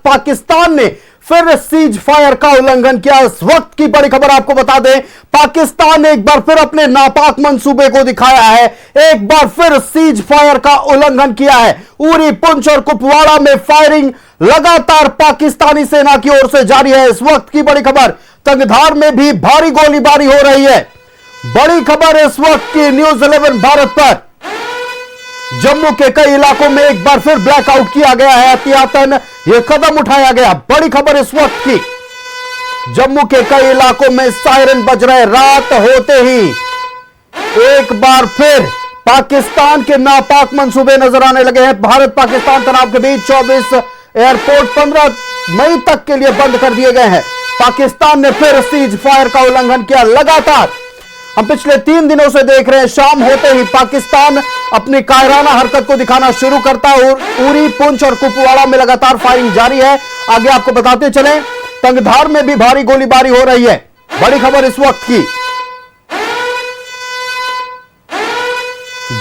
पाकिस्तान ने फिर cease fire का उल्लंघन किया। इस वक्त की बड़ी खबर आपको बता दें, पाकिस्तान ने एक बार फिर अपने नापाक मंसूबे को दिखाया है, एक बार फिर सीज फायर का उल्लंघन किया है। उरी, पुंछ और कुपवाड़ा में फायरिंग लगातार पाकिस्तानी सेना की ओर से जारी है। इस वक्त की बड़ी खबर, तंगधार में भी भारी गोलीबारी हो रही है। बड़ी खबर इस वक्त की न्यूज 11 भारत पर। जम्मू के कई इलाकों में एक बार फिर ब्लैकआउट किया गया है, एहतियातन यह कदम उठाया गया। बड़ी खबर इस वक्त की, जम्मू के कई इलाकों में सायरन बज रहे। रात होते ही एक बार फिर पाकिस्तान के नापाक मंसूबे नजर आने लगे हैं। भारत पाकिस्तान तनाव के बीच 24 एयरपोर्ट 15 मई तक के लिए बंद कर दिए गए हैं। पाकिस्तान ने फिर सीज फायर का उल्लंघन किया। लगातार हम पिछले 3 दिनों से देख रहे हैं, शाम होते ही पाकिस्तान अपनी कायराना हरकत को दिखाना शुरू करता है और उरी, पुंछ और कुपवाड़ा में लगातार फायरिंग जारी है। आगे आपको बताते चलें, तंगधार में भी भारी गोलीबारी हो रही है। बड़ी खबर इस वक्त की,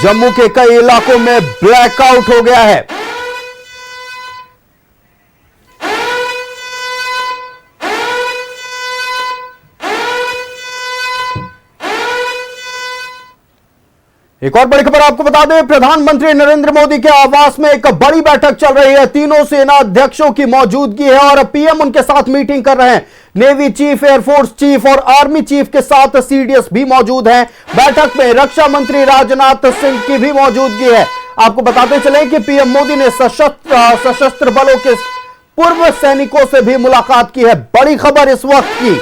जम्मू के कई इलाकों में ब्लैकआउट हो गया है। एक और बड़ी खबर आपको बता दें, प्रधानमंत्री नरेंद्र मोदी के आवास में एक बड़ी बैठक चल रही है। तीनों सेना अध्यक्षों की मौजूदगी है और पीएम उनके साथ मीटिंग कर रहे हैं। नेवी चीफ, एयरफोर्स चीफ और आर्मी चीफ के साथ सीडीएस भी मौजूद हैं। बैठक में रक्षा मंत्री राजनाथ सिंह की भी मौजूदगी है। आपको बताते चले कि पीएम मोदी ने सशस्त्र बलों के पूर्व सैनिकों से भी मुलाकात की है। बड़ी खबर इस वक्त की,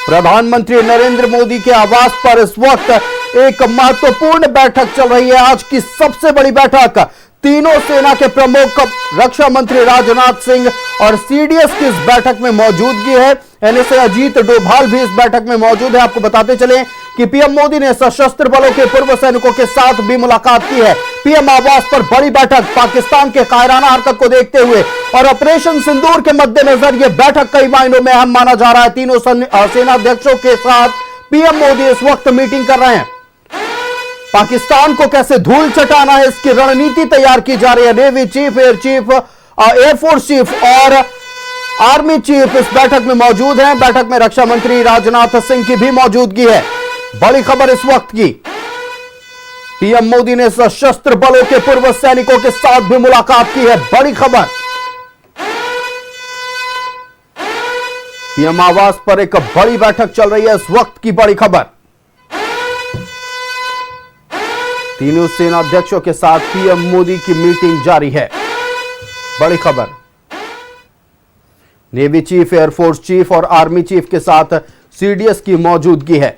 प्रधानमंत्री नरेंद्र मोदी के आवास पर इस वक्त एक महत्वपूर्ण बैठक चल रही है। आज की सबसे बड़ी बैठक, तीनों सेना के प्रमुख, रक्षा मंत्री राजनाथ सिंह और सीडीएस की इस बैठक में मौजूदगी है। एनएसए अजीत डोभाल भी इस बैठक में मौजूद है। आपको बताते चलें कि पीएम मोदी ने सशस्त्र बलों के पूर्व सैनिकों के साथ भी मुलाकात की है। पीएम आवास पर बड़ी बैठक, पाकिस्तान के कायराना हरकत को देखते हुए और ऑपरेशन सिंदूर के मद्देनजर यह बैठक कई मायनों में अहम माना जा रहा है। तीनों सेना अध्यक्षों के साथ पीएम मोदी इस वक्त मीटिंग कर रहे हैं। पाकिस्तान को कैसे धूल चटाना है, इसकी रणनीति तैयार की जा रही है। Navy chief, air chief, air force chief और आर्मी चीफ इस बैठक में मौजूद हैं। बैठक में रक्षा मंत्री राजनाथ सिंह की भी मौजूदगी है। बड़ी खबर इस वक्त की, पीएम मोदी ने सशस्त्र बलों के पूर्व सैनिकों के साथ भी मुलाकात की है। बड़ी खबर, पीएम आवास पर एक बड़ी बैठक चल रही है। इस वक्त की बड़ी खबर, तीनों सेना अध्यक्षों के साथ पीएम मोदी की मीटिंग जारी है। बड़ी खबर, नेवी चीफ, एयरफोर्स चीफ और आर्मी चीफ के साथ सीडीएस की मौजूदगी है।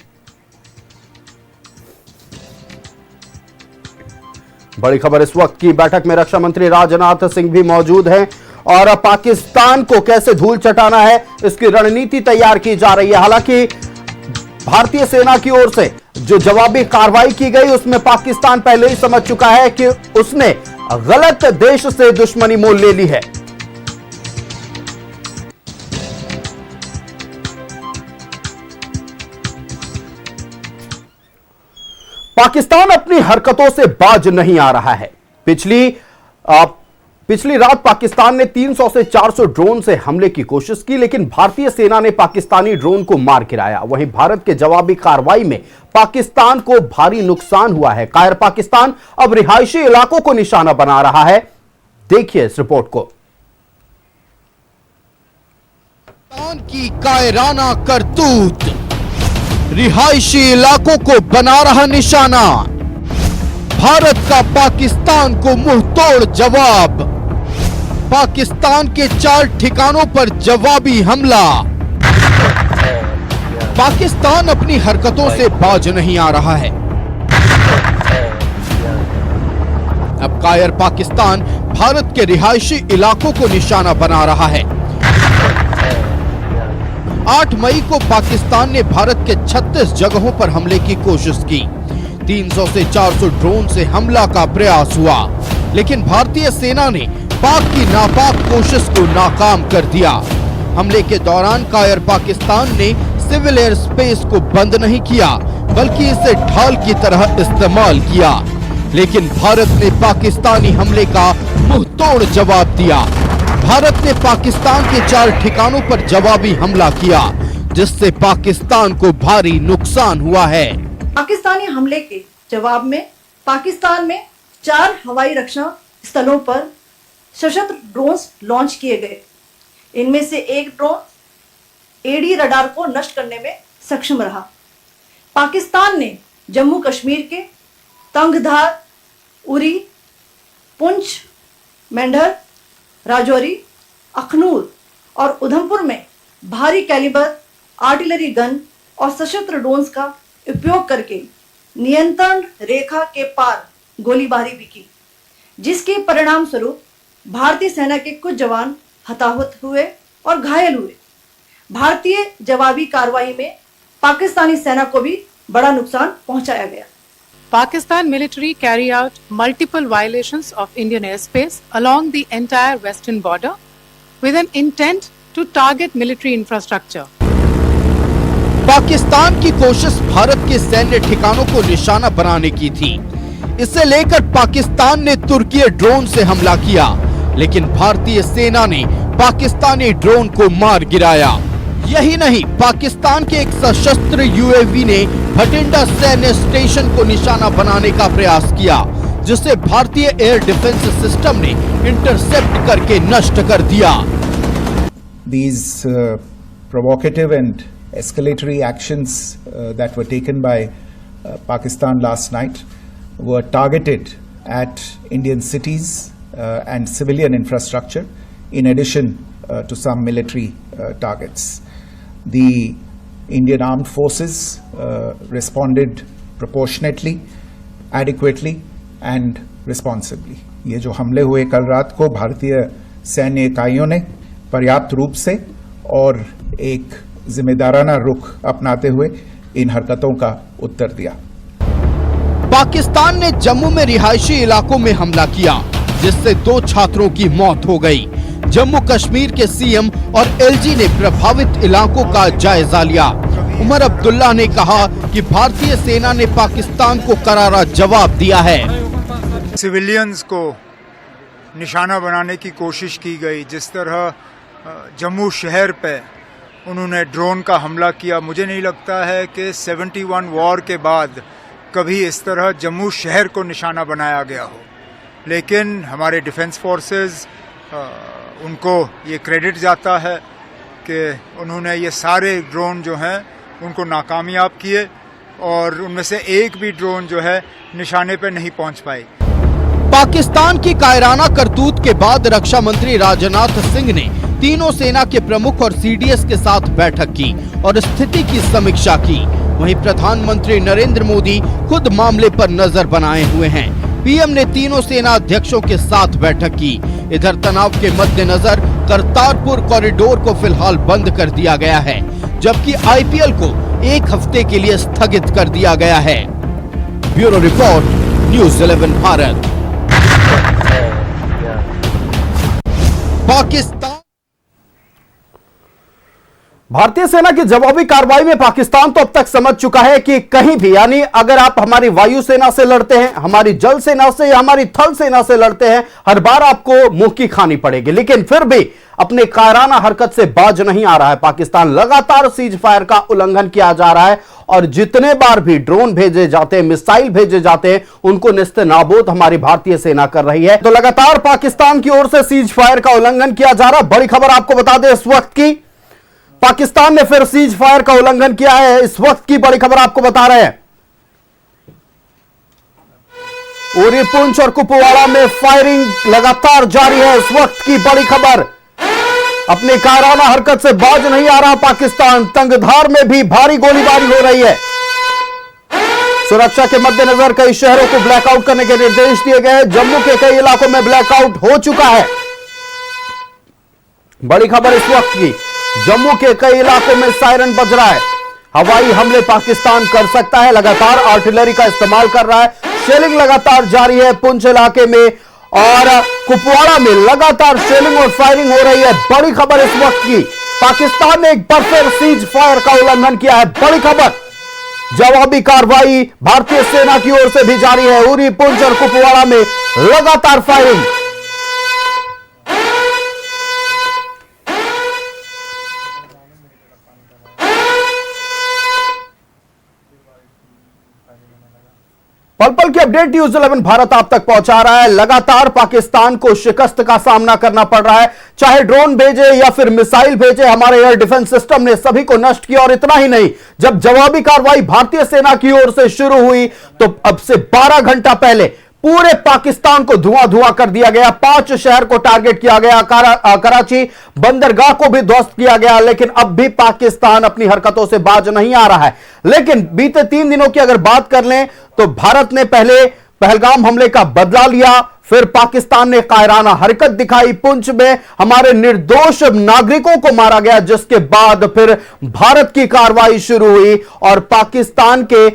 बड़ी खबर इस वक्त की, बैठक में रक्षा मंत्री राजनाथ सिंह भी मौजूद हैं और पाकिस्तान को कैसे धूल चटाना है, इसकी रणनीति तैयार की जा रही है। हालांकि भारतीय सेना की ओर से जो जवाबी कार्रवाई की गई, उसमें पाकिस्तान पहले ही समझ चुका है कि उसने गलत देश से दुश्मनी मोल ले ली है। पाकिस्तान अपनी हरकतों से बाज नहीं आ रहा है। पिछली रात पाकिस्तान ने 300 से 400 ड्रोन से हमले की कोशिश की, लेकिन भारतीय सेना ने पाकिस्तानी ड्रोन को मार गिराया। वहीं भारत के जवाबी कार्रवाई में पाकिस्तान को भारी नुकसान हुआ है। कायर पाकिस्तान अब रिहायशी इलाकों को निशाना बना रहा है। देखिए इस रिपोर्ट को। पाकिस्तान की कायराना करतूत रिहायशी इलाकों को बना रहा निशाना। भारत का पाकिस्तान को मुंहतोड़ जवाब। पाकिस्तान के 4 ठिकानों पर जवाबी हमला। पाकिस्तान अपनी हरकतों से बाज नहीं आ रहा है। अब कायर पाकिस्तान भारत के रिहायशी इलाकों को निशाना बना रहा है। 8 मई को पाकिस्तान ने भारत के 36 जगहों पर हमले की कोशिश की। 300 से 400 ड्रोन से हमला का प्रयास हुआ, लेकिन भारतीय सेना ने पाक की नापाक कोशिश को नाकाम कर दिया। हमले के दौरान कायर पाकिस्तान ने सिविल एयर स्पेस को बंद नहीं किया, बल्कि इसे ढाल की तरह इस्तेमाल किया। लेकिन भारत ने पाकिस्तानी हमले का मुंहतोड़ जवाब दिया। भारत ने पाकिस्तान के 4 ठिकानों पर जवाबी हमला किया, जिससे पाकिस्तान को भारी नुकसान हुआ है। पाकिस्तानी हमले के जवाब में पाकिस्तान में 4 हवाई रक्षा स्थलों पर सशस्त्र ड्रोन्स लॉन्च किए गए। इनमें से एक ड्रोन एडी रडार को नष्ट करने में सक्षम रहा। पाकिस्तान ने जम्मू कश्मीर के तंगधार, उरी, पुंछ, मेंढर, राजौरी, अखनूर और उधमपुर में भारी कैलिबर आर्टिलरी गन और सशस्त्र ड्रोन्स का उपयोग करके नियंत्रण रेखा के पार गोलीबारी भी की, जिसके परिणाम स्वरूप भारतीय सेना के कुछ जवान हताहत हुए और घायल हुए। भारतीय जवाबी कार्रवाई में पाकिस्तानी सेना को भी बड़ा नुकसान पहुंचाया गया। Pakistan military carry out multiple violations of Indian airspace along the entire western border with an intent to target military infrastructure. Pakistan की कोशिश भारत के सैन्य ठिकानों को निशाना बनाने की थी। इसे लेकर पाकिस्तान ने तुर्की ड्रोन से हमला किया, लेकिन भारतीय सेना ने पाकिस्तानी ड्रोन को मार गिराया। यही नहीं, पाकिस्तान के एक सशस्त्र यूएवी ने भटिंडा सैन्य स्टेशन को निशाना बनाने का प्रयास किया, जिसे भारतीय एयर डिफेंस सिस्टम ने इंटरसेप्ट करके नष्ट कर दिया। These provocative and escalatory actions that were taken by Pakistan last night were targeted at Indian cities and civilian infrastructure, in addition to some military targets. The Indian armed forces responded proportionately, adequately and responsibly. ये जो हमले हुए कल रात को भारतीय सैन्य इकाइयों ने पर्याप्त रूप से और एक जिम्मेदाराना रुख अपनाते हुए इन हरकतों का उत्तर दिया। पाकिस्तान ने जम्मू में रिहायशी इलाकों में हमला किया, जिससे 2 छात्रों की मौत हो गई। जम्मू कश्मीर के सीएम और एलजी ने प्रभावित इलाकों का जायजा लिया। उमर अब्दुल्ला ने कहा कि भारतीय सेना ने पाकिस्तान को करारा जवाब दिया है। सिविलियंस को निशाना बनाने की कोशिश की गई, जिस तरह जम्मू शहर पे उन्होंने ड्रोन का हमला किया, मुझे नहीं लगता है कि 71 वॉर के बाद कभी इस तरह जम्मू शहर को निशाना बनाया गया हो। लेकिन हमारे डिफेंस फोर्सेस उनको ये क्रेडिट जाता है कि उन्होंने ये सारे ड्रोन जो हैं उनको नाकामयाब किए और उनमें से एक भी ड्रोन जो है निशाने पर नहीं पहुंच पाई। पाकिस्तान की कायराना करतूत के बाद रक्षा मंत्री राजनाथ सिंह ने तीनों सेना के प्रमुख और सीडीएस के साथ बैठक की और स्थिति की समीक्षा की। वहीं प्रधानमंत्री नरेंद्र मोदी खुद मामले पर नजर बनाए हुए हैं। पीएम ने तीनों सेना अध्यक्षों के साथ बैठक की। इधर तनाव के मद्देनजर करतारपुर कॉरिडोर को फिलहाल बंद कर दिया गया है, जबकि आईपीएल को 1 हफ्ते के लिए स्थगित कर दिया गया है। Bureau report, news 11 Bharat. Pakistan भारतीय सेना की जवाबी कार्रवाई में पाकिस्तान तो अब तक समझ चुका है कि कहीं भी, यानी अगर आप हमारी वायुसेना से लड़ते हैं, हमारी जल सेना से या हमारी थल सेना से लड़ते हैं, हर बार आपको मुंह की खानी पड़ेगी। लेकिन फिर भी अपने कायराना हरकत से बाज नहीं आ रहा है पाकिस्तान। लगातार सीज फायर का उल्लंघन किया जा रहा है और जितने बार भी ड्रोन भेजे जाते हैं, मिसाइल भेजे जाते हैं, उनको निस्तेनाबूद हमारी भारतीय सेना कर रही है। तो लगातार पाकिस्तान की ओर से सीज फायर का उल्लंघन किया जा रहा है। बड़ी खबर आपको बता दें इस वक्त की, पाकिस्तान ने फिर सीज फायर का उल्लंघन किया है। इस वक्त की बड़ी खबर आपको बता रहे हैं, उरी, पुंछ और कुपवाड़ा में फायरिंग लगातार जारी है। इस वक्त की बड़ी खबर, अपने कायराना हरकत से बाज नहीं आ रहा पाकिस्तान। तंगधार में भी भारी गोलीबारी हो रही है। सुरक्षा के मद्देनजर कई शहरों को ब्लैकआउट करने के निर्देश दिए गए हैं। जम्मू के कई इलाकों में ब्लैकआउट हो चुका है। बड़ी खबर इस वक्त की, जम्मू के कई इलाकों में सायरन बज रहा है। हवाई हमले पाकिस्तान कर सकता है, लगातार आर्टिलरी का इस्तेमाल कर रहा है। शेलिंग लगातार जारी है पुंछ इलाके में और कुपवाड़ा में लगातार शेलिंग और फायरिंग हो रही है। बड़ी खबर इस वक्त की, पाकिस्तान ने एक बार फिर सीज फायर का उल्लंघन किया है। बड़ी खबर, जवाबी कार्रवाई भारतीय सेना की ओर से भी जारी है। उरी, पुंछ और कुपवाड़ा में लगातार फायरिंग। पल पल की अपडेट न्यूज 11 भारत आप तक पहुंचा रहा है। लगातार पाकिस्तान को शिकस्त का सामना करना पड़ रहा है, चाहे ड्रोन भेजे या फिर मिसाइल भेजे, हमारे एयर डिफेंस सिस्टम ने सभी को नष्ट किया। और इतना ही नहीं, जब जवाबी कार्रवाई भारतीय सेना की ओर से शुरू हुई तो अब से 12 घंटा पहले पूरे पाकिस्तान को धुआं धुआं कर दिया गया। 5 शहर को टारगेट किया गया, कराची बंदरगाह को भी ध्वस्त किया गया, लेकिन अब भी पाकिस्तान अपनी हरकतों से बाज नहीं आ रहा है। लेकिन बीते 3 दिनों की अगर बात कर लें तो भारत ने पहले पहलगाम हमले का बदला लिया, फिर पाकिस्तान ने कायराना हरकत दिखाई, पुंछ में हमारे निर्दोष नागरिकों को मारा गया, जिसके बाद फिर भारत की कार्रवाई शुरू हुई और पाकिस्तान के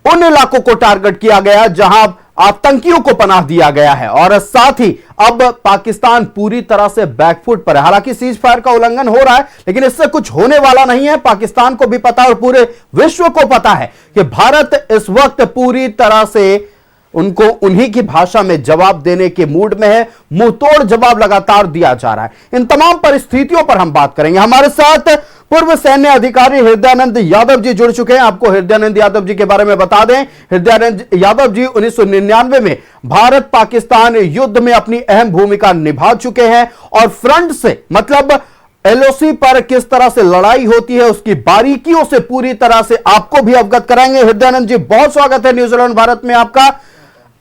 उन इलाकों को टारगेट किया गया जहां आतंकियों को पनाह दिया गया है। और साथ ही अब पाकिस्तान पूरी तरह से बैकफुट पर है। हालांकि सीज फायर का उल्लंघन हो रहा है, लेकिन इससे कुछ होने वाला नहीं है। पाकिस्तान को भी पता और पूरे विश्व को पता है कि भारत इस वक्त पूरी तरह से उनको उन्हीं की भाषा में जवाब देने के मूड में है। मुंहतोड़ जवाब लगातार दिया जा रहा है। इन तमाम परिस्थितियों पर हम बात करेंगे। हमारे साथ पूर्व सैन्य अधिकारी हृदयानंद यादव जी जुड़ चुके हैं। आपको हृदयानंद यादव जी के बारे में बता दें, हृदयानंद यादव जी 1999 में भारत पाकिस्तान युद्ध में अपनी अहम भूमिका निभा चुके हैं और फ्रंट से मतलब एलओसी पर किस तरह से लड़ाई होती है उसकी बारीकियों से पूरी तरह से आपको भी अवगत कराएंगे। हृदयानंद जी, बहुत स्वागत है न्यूज 11 भारत में आपका।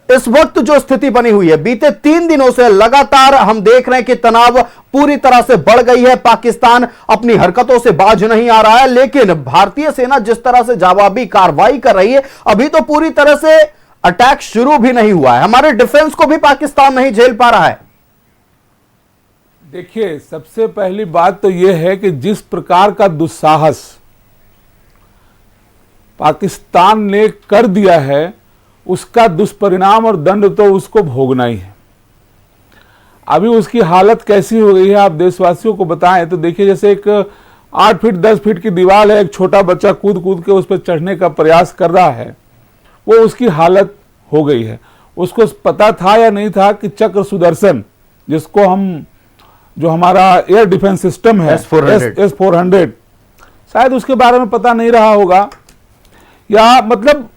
इस वक्त जो स्थिति बनी हुई है, बीते 3 दिनों से लगातार हम देख रहे हैं कि तनाव पूरी तरह से बढ़ गई है। पाकिस्तान अपनी हरकतों से बाज नहीं आ रहा है, लेकिन भारतीय सेना जिस तरह से जवाबी कार्रवाई कर रही है, अभी तो पूरी तरह से अटैक शुरू भी नहीं हुआ है। हमारे डिफेंस को भी पाकिस्तान नहीं झेल पा रहा है। देखिए, सबसे पहली बात तो यह है कि जिस प्रकार का दुस्साहस पाकिस्तान ने कर दिया है, उसका दुष्परिणाम और दंड तो उसको भोगना ही है। अभी उसकी हालत कैसी हो गई है आप देशवासियों को बताएं तो देखिए, जैसे एक 8 फीट 10 फीट की दीवार है, एक छोटा बच्चा कूद कूद के उस पर चढ़ने का प्रयास कर रहा है, वो उसकी हालत हो गई है। उसको पता था या नहीं था कि चक्र सुदर्शन, जिसको हम जो हमारा एयर डिफेंस सिस्टम है S-400, शायद उसके बारे में पता नहीं रहा होगा, या मतलब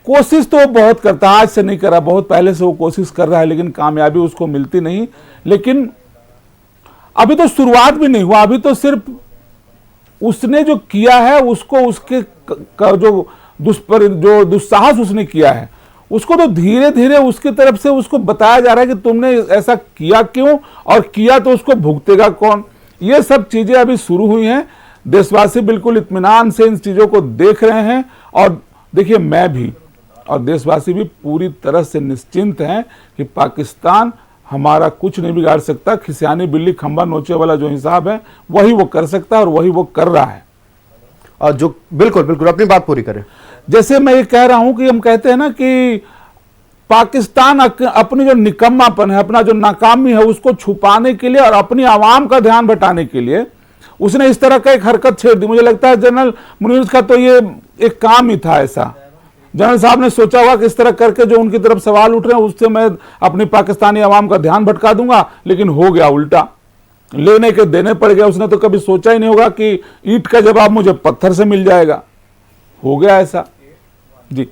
कोशिश तो वो बहुत करता है, आज से नहीं करा, बहुत पहले से वो कोशिश कर रहा है, लेकिन कामयाबी उसको मिलती नहीं। लेकिन अभी तो शुरुआत भी नहीं हुआ, अभी तो सिर्फ उसने जो किया है उसको, उसके जो दुस्साहस उसने किया है, उसको तो धीरे धीरे उसकी तरफ से उसको बताया जा रहा है कि तुमने ऐसा किया क्यों, और किया तो उसको भुगतेगा कौन। ये सब चीजें अभी शुरू हुई हैं। देशवासी बिल्कुल इत्मीनान से इन चीजों को देख रहे हैं। और देखिए, मैं भी और देशवासी भी पूरी तरह से निश्चिंत हैं कि पाकिस्तान हमारा कुछ नहीं बिगाड़ सकता। खिसियानी बिल्ली खंबा नोचे वाला जो हिसाब है, वही वो कर सकता है और वही वो कर रहा है। और जो बिल्कुल बिल्कुल अपनी बात पूरी करें। जैसे मैं ये कह रहा हूं कि हम कहते हैं ना कि पाकिस्तान अपनी जो निकम्मापन है, अपना जो नाकामी है, उसको छुपाने के लिए और अपनी आवाम का ध्यान बटाने के लिए उसने इस तरह का एक हरकत छेड़ दी। मुझे लगता है जनरल मुनीर का तो ये एक काम ही था ऐसा। जनरल साहब ने सोचा हुआ कि इस तरह करके जो उनकी तरफ सवाल उठ रहे हैं उससे मैं अपनी पाकिस्तानी आवाम का ध्यान भटका दूंगा, लेकिन हो गया उल्टा, लेने के देने पड़ गया। उसने तो कभी सोचा ही नहीं होगा कि ईंट का जवाब मुझे पत्थर से मिल जाएगा। हो गया ऐसा जी।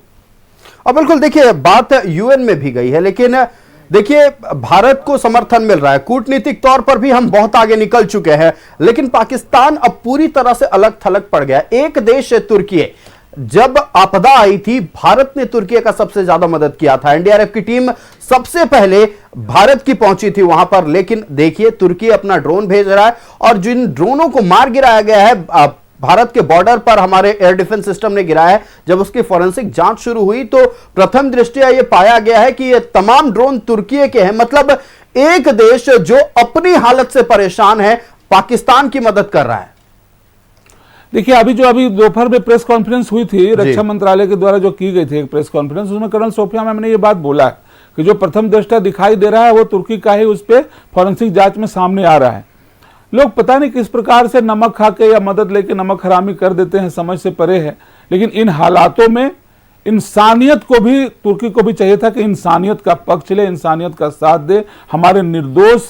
और बिल्कुल देखिए, बात यूएन में भी गई है, लेकिन देखिए भारत को समर्थन मिल रहा है, कूटनीतिक तौर पर भी हम बहुत आगे निकल चुके हैं, लेकिन पाकिस्तान अब पूरी तरह से अलग थलग पड़ गया। एक देश है तुर्की, जब आपदा आई थी भारत ने तुर्की का सबसे ज्यादा मदद किया था। एनडीआरएफ की टीम सबसे पहले भारत की पहुंची थी वहां पर, लेकिन देखिए तुर्की अपना ड्रोन भेज रहा है और जिन ड्रोनों को मार गिराया गया है भारत के बॉर्डर पर हमारे एयर डिफेंस सिस्टम ने गिराया है। जब उसकी फॉरेंसिक जांच शुरू हुई तो प्रथम दृष्टया यह पाया गया है कि ये तमाम ड्रोन तुर्की के हैं। मतलब एक देश जो अपनी हालत से परेशान है पाकिस्तान की मदद कर रहा है। देखिए, अभी दोपहर में प्रेस कॉन्फ्रेंस हुई थी रक्षा मंत्रालय के द्वारा जो की गई थी एक प्रेस कॉन्फ्रेंस, उसमें कर्नल सोफिया मैम ने ये बात बोला है कि जो प्रथम दृष्टया दिखाई दे रहा है वो तुर्की का ही उस पर फॉरेंसिक जांच में सामने आ रहा है। लोग पता नहीं किस प्रकार से नमक खा के या मदद लेके नमक हरामी कर देते हैं, समझ से परे है। लेकिन इन हालातों में इंसानियत को भी, तुर्की को भी चाहिए था कि इंसानियत का पक्ष ले, इंसानियत का साथ दे। हमारे निर्दोष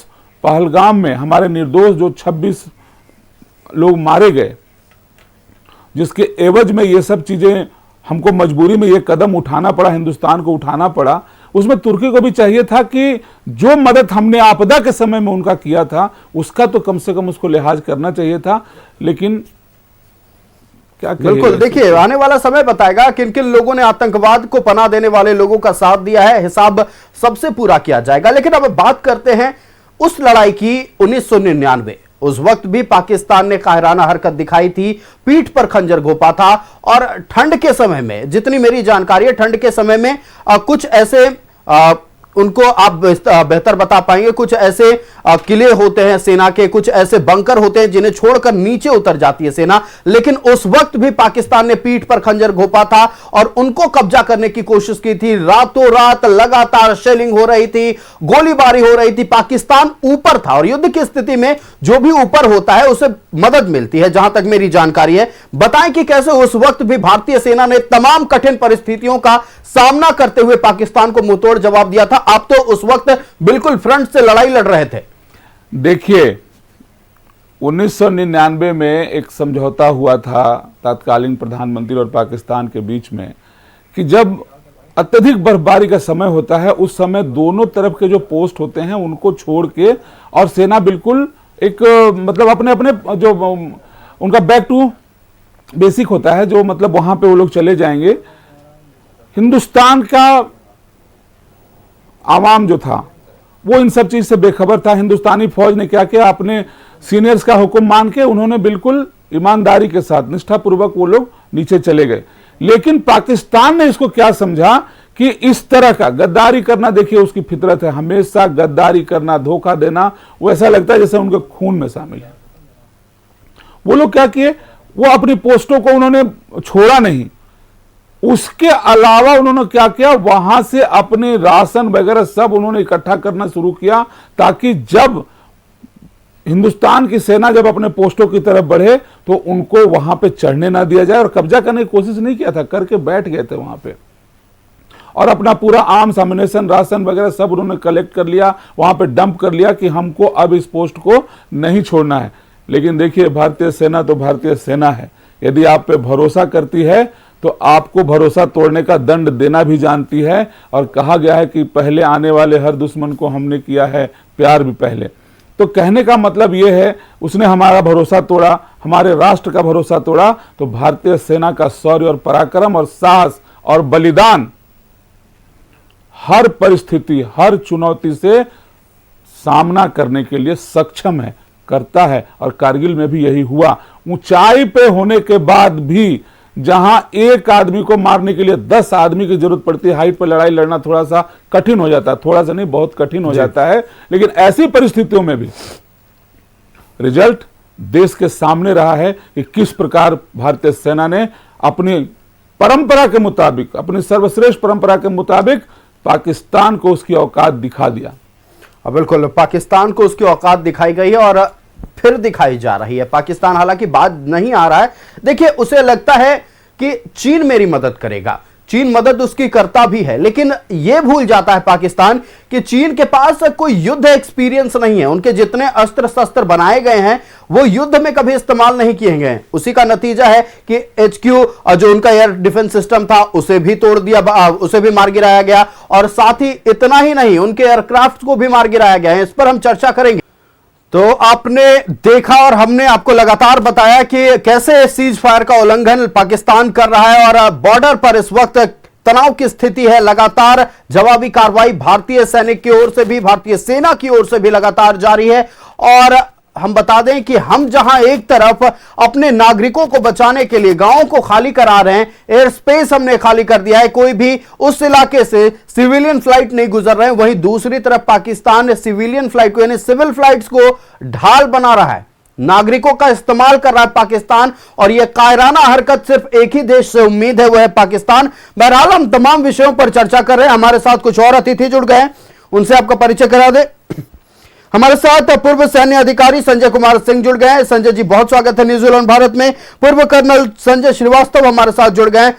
पहलगाम में हमारे निर्दोष जो 26 लोग मारे गए, जिसके एवज में ये सब चीजें हमको मजबूरी में ये कदम उठाना पड़ा, हिंदुस्तान को उठाना पड़ा, उसमें तुर्की को भी चाहिए था कि जो मदद हमने आपदा के समय में उनका किया था उसका तो कम से कम उसको लिहाज करना चाहिए था। लेकिन क्या बिल्कुल, देखिए आने वाला समय बताएगा किन किन लोगों ने आतंकवाद को पनाह देने वाले लोगों का साथ दिया है, हिसाब सबसे पूरा किया जाएगा। लेकिन अब बात करते हैं उस लड़ाई की 1999। उस वक्त भी पाकिस्तान ने कायराना हरकत दिखाई थी, पीठ पर खंजर घोंपा था। और ठंड के समय में, जितनी मेरी जानकारी है, ठंड के समय में कुछ ऐसे उनको आप बेहतर बता पाएंगे, कुछ ऐसे किले होते हैं सेना के, कुछ ऐसे बंकर होते हैं जिन्हें छोड़कर नीचे उतर जाती है सेना। लेकिन उस वक्त भी पाकिस्तान ने पीठ पर खंजर घोंपा था और उनको कब्जा करने की कोशिश की थी। रातों रात लगातार शेलिंग हो रही थी, गोलीबारी हो रही थी। पाकिस्तान ऊपर था और युद्ध की स्थिति में जो भी ऊपर होता है उसे मदद मिलती है, जहां तक मेरी जानकारी है। बताएं कि कैसे उस वक्त भी भारतीय सेना ने तमाम कठिन परिस्थितियों का सामना करते हुए पाकिस्तान को मुंहतोड़ जवाब दिया था। आप तो उस वक्त बिल्कुल फ्रंट से लड़ाई लड़ रहे थे। देखिए 1999 में एक समझौता हुआ था तत्कालीन प्रधानमंत्री और पाकिस्तान के बीच में कि जब अत्यधिक बर्फबारी का समय होता है उस समय दोनों तरफ के जो पोस्ट होते हैं उनको छोड़ के और सेना बिल्कुल एक मतलब अपने अपने जो उनका बैक टू बेसिक होता है, जो मतलब वहां पे वो लोग चले जाएंगे। हिंदुस्तान का आवाम जो था वो इन सब चीज से बेखबर था। हिंदुस्तानी फौज ने क्या किया, अपने सीनियर्स का हुक्म मान के उन्होंने बिल्कुल ईमानदारी के साथ निष्ठापूर्वक वो लोग नीचे चले गए। लेकिन पाकिस्तान ने इसको क्या समझा कि इस तरह का गद्दारी करना, देखिए उसकी फितरत है, हमेशा गद्दारी करना, धोखा देना, वो ऐसा लगता है जैसे उनके खून में शामिल है। वो लोग क्या किए, वो अपनी पोस्टों को उन्होंने छोड़ा नहीं, उसके अलावा उन्होंने क्या किया, वहां से अपने राशन वगैरह सब उन्होंने इकट्ठा करना शुरू किया ताकि जब हिंदुस्तान की सेना जब अपने पोस्टों की तरफ बढ़े तो उनको वहां पे चढ़ने ना दिया जाए। और कब्जा करने की कोशिश नहीं किया था, करके बैठ गए थे वहां पे और अपना पूरा आर्म्स एम्युनिशन राशन वगैरह सब उन्होंने कलेक्ट कर लिया, वहां पे डंप कर लिया कि हमको अब इस पोस्ट को नहीं छोड़ना है। लेकिन देखिए भारतीय सेना तो भारतीय सेना है, यदि आप पे भरोसा करती है तो आपको भरोसा तोड़ने का दंड देना भी जानती है। और कहा गया है कि पहले आने वाले हर दुश्मन को हमने किया है प्यार भी पहले। तो कहने का मतलब यह है उसने हमारा भरोसा तोड़ा, हमारे राष्ट्र का भरोसा तोड़ा। तो भारतीय सेना का शौर्य और पराक्रम और साहस और बलिदान हर परिस्थिति, हर चुनौती से सामना करने के लिए सक्षम है, करता है। और कारगिल में भी यही हुआ। ऊंचाई पे होने के बाद भी जहां एक आदमी को मारने के लिए 10 आदमी की जरूरत पड़ती है, हाइट पर लड़ाई लड़ना थोड़ा सा कठिन हो जाता है, थोड़ा सा नहीं बहुत कठिन हो जाता है। लेकिन ऐसी परिस्थितियों में भी रिजल्ट देश के सामने रहा है कि किस प्रकार भारतीय सेना ने अपनी परंपरा के मुताबिक, अपनी सर्वश्रेष्ठ परंपरा के मुताबिक पाकिस्तान को उसकी औकात दिखा दिया। बिल्कुल, पाकिस्तान को उसकी औकात दिखाई गई है और फिर दिखाई जा रही है। पाकिस्तान हालांकि बात नहीं आ रहा है। देखिए उसे लगता है कि चीन मेरी मदद करेगा, चीन मदद उसकी करता भी है, लेकिन यह भूल जाता है पाकिस्तान कि चीन के पास कोई युद्ध एक्सपीरियंस नहीं है। उनके जितने अस्त्र शस्त्र बनाए गए हैं वो युद्ध में कभी इस्तेमाल नहीं किए गए। उसी का नतीजा है कि HQ जो उनका एयर डिफेंस सिस्टम था उसे भी तोड़ दिया, उसे भी मार गिराया गया। और साथ ही इतना ही नहीं, उनके एयरक्राफ्ट को भी मार गिराया गया है। इस पर हम चर्चा करेंगे। तो आपने देखा और हमने आपको लगातार बताया कि कैसे सीज फायर का उल्लंघन पाकिस्तान कर रहा है और बॉर्डर पर इस वक्त तनाव की स्थिति है। लगातार जवाबी कार्रवाई भारतीय सैनिक की ओर से भी, भारतीय सेना की ओर से भी लगातार जारी है। और हम बता दें कि हम जहां एक तरफ अपने नागरिकों को बचाने के लिए गांवों को खाली करा रहे हैं, एयर स्पेस हमने खाली कर दिया है, कोई भी उस इलाके से सिविलियन फ्लाइट नहीं गुजर रहे हैं, वहीं दूसरी तरफ पाकिस्तान सिविलियन फ्लाइट को यानी सिविल फ्लाइट्स को ढाल बना रहा है, नागरिकों का इस्तेमाल कर रहा है पाकिस्तान। और यह कायराना हरकत सिर्फ एक ही देश से उम्मीद है, वह है पाकिस्तान। बहरहाल हम तमाम विषयों पर चर्चा कर रहे हैं। हमारे साथ कुछ और अतिथि जुड़ गए हैं, उनसे आपका परिचय करा दे। हमारे साथ पूर्व सैन्य अधिकारी संजय कुमार सिंह जुड़ गए हैं। संजय जी, बहुत स्वागत है न्यूजीलैंड भारत में। पूर्व कर्नल संजय श्रीवास्तव हमारे साथ जुड़ गए हैं।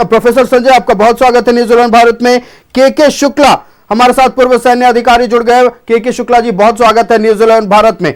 प्रोफेसर संजय, आपका बहुत स्वागत है न्यूजीलैंड भारत में। के शुक्ला हमारे साथ पूर्व सैन्य अधिकारी जुड़ गए। के शुक्ला जी, बहुत स्वागत है न्यूजीलैंड भारत में।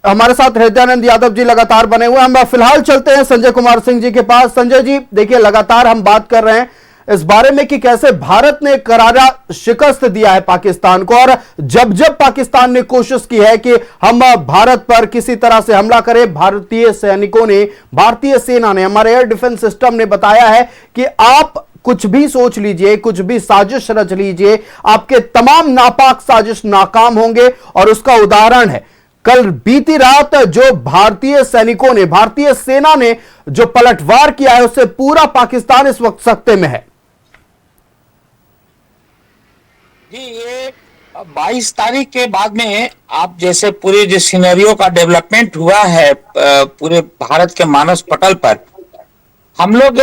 हमारे साथ हृदयानंद यादव जी लगातार बने हुए। हम फिलहाल चलते हैं संजय कुमार सिंह जी के पास। संजय जी, देखिए, लगातार हम बात कर रहे हैं इस बारे में कि कैसे भारत ने करारा शिकस्त दिया है पाकिस्तान को, और जब जब पाकिस्तान ने कोशिश की है कि हम भारत पर किसी तरह से हमला करें, भारतीय सैनिकों ने, भारतीय सेना ने, हमारे एयर डिफेंस सिस्टम ने बताया है कि आप कुछ भी सोच लीजिए, कुछ भी साजिश रच लीजिए, आपके तमाम नापाक साजिश नाकाम होंगे। और उसका उदाहरण है कल बीती रात जो भारतीय सैनिकों ने, भारतीय सेना ने जो पलटवार किया है, उससे पूरा पाकिस्तान इस वक्त सख्ते में है। जी, ये 22 तारीख के बाद में आप जैसे पूरे जो सिनेरियो का डेवलपमेंट हुआ है पूरे भारत के मानस पटल पर, हम लोग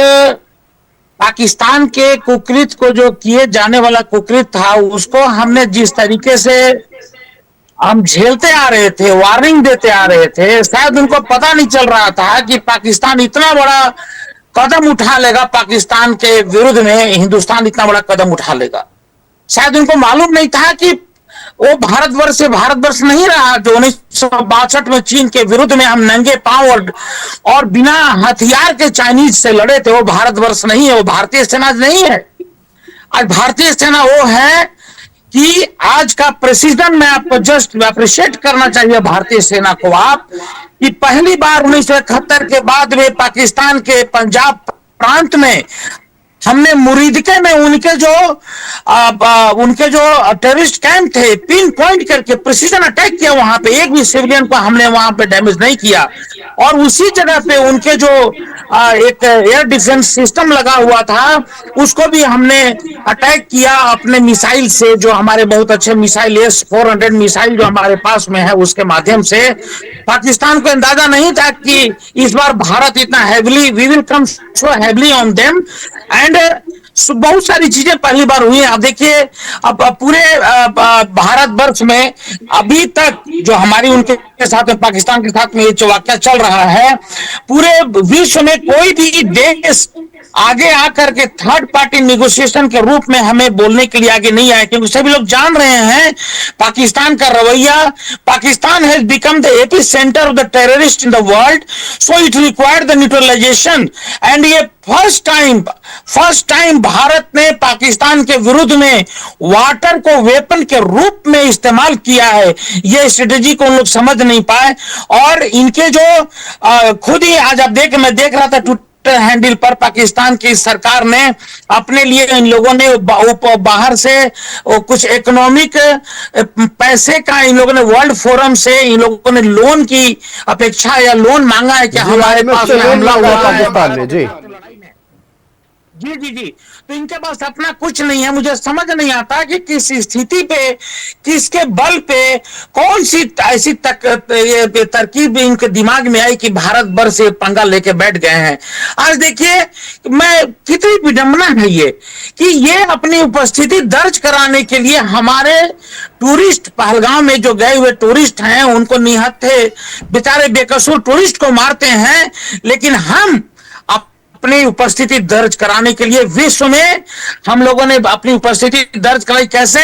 पाकिस्तान के कुकृत को, जो किए जाने वाला कुकृत था, उसको हमने जिस तरीके से हम झेलते आ रहे थे, वार्निंग देते आ रहे थे, शायद उनको पता नहीं चल रहा था कि पाकिस्तान इतना बड़ा कदम उठा लेगा, पाकिस्तान के विरुद्ध में हिंदुस्तान इतना बड़ा कदम उठा लेगा। शायद उनको मालूम नहीं था कि वो भारतवर्ष नहीं रहा जो 1962 में चीन के विरुद्ध में हम नंगे पांव और बिना हथियार के चाइनीज से लड़े थे। वो भारतवर्ष नहीं है, वो भारतीय सेना नहीं है। आज भारतीय सेना वो है कि आज का प्रेसिजन में आपको जस्ट अप्रिशिएट करना चाहिए भारतीय सेना को, आप कि पहली बार 1971 के बाद में पाकिस्तान के पंजाब प्रांत में हमने मुरीदके में उनके जो टेररिस्ट कैंप थे, पिन पॉइंट करके प्रिसीजन अटैक किया। वहां पे एक भी सिविलियन को हमने वहां पे डैमेज नहीं किया। और उसी जगह पे उनके जो एक एयर डिफेंस सिस्टम लगा हुआ था, उसको भी हमने अटैक किया अपने मिसाइल से, जो हमारे बहुत अच्छे मिसाइल S-400 मिसाइल जो हमारे पास में है, उसके माध्यम से। पाकिस्तान को अंदाजा नहीं था कि इस बार भारत इतना heavily, we will come so heavily on them, and बहुत सारी चीजें पहली बार हुई। आप देखिए, अब पूरे भारतवर्ष में अभी तक जो हमारी उनके साथ में, पाकिस्तान के साथ में ये जो वाकया चल रहा है, पूरे विश्व में कोई भी देश आगे आकर के थर्ड पार्टी नेगोशिएशन के रूप में हमें बोलने के लिए आगे नहीं आए, क्योंकि सभी लोग जान रहे हैं पाकिस्तान का रवैया। Pakistan has become the epicentre of the terrorist in the world, so it required the neutralization. And ये फर्स्ट टाइम भारत ने पाकिस्तान के विरुद्ध में वाटर को वेपन के रूप में इस्तेमाल किया है। ये स्ट्रेटेजी को उन लोग समझ नहीं पाए, और इनके जो खुद ही आज मैं देख रहा था हैंडल पर, पाकिस्तान की सरकार ने अपने लिए, इन लोगों ने बाहर से कुछ इकोनॉमिक पैसे का इन लोगों ने वर्ल्ड फोरम से इन लोगों ने लोन की अपेक्षा या लोन मांगा है कि हमारे पास हमला हुआ पाकिस्तान में। जी जी जी जी, तो इनके पास अपना कुछ नहीं है। मुझे समझ नहीं आता कि किस स्थिति पे, किसके बल पे, कौन सी ऐसी तरकीब इनके दिमाग में आई कि भारत भर से पंगा लेके बैठ गए हैं। आज देखिए, मैं कितनी विडंबना है ये कि ये अपनी उपस्थिति दर्ज कराने के लिए हमारे टूरिस्ट, पहलगाम में जो गए हुए टूरिस्ट हैं, उनको निहत्थे बेचारे बेकसूर टूरिस्ट को मारते हैं, लेकिन हम अपनी उपस्थिति दर्ज कराने के लिए विश्व में हम लोगों ने अपनी उपस्थिति दर्ज कराई। कैसे?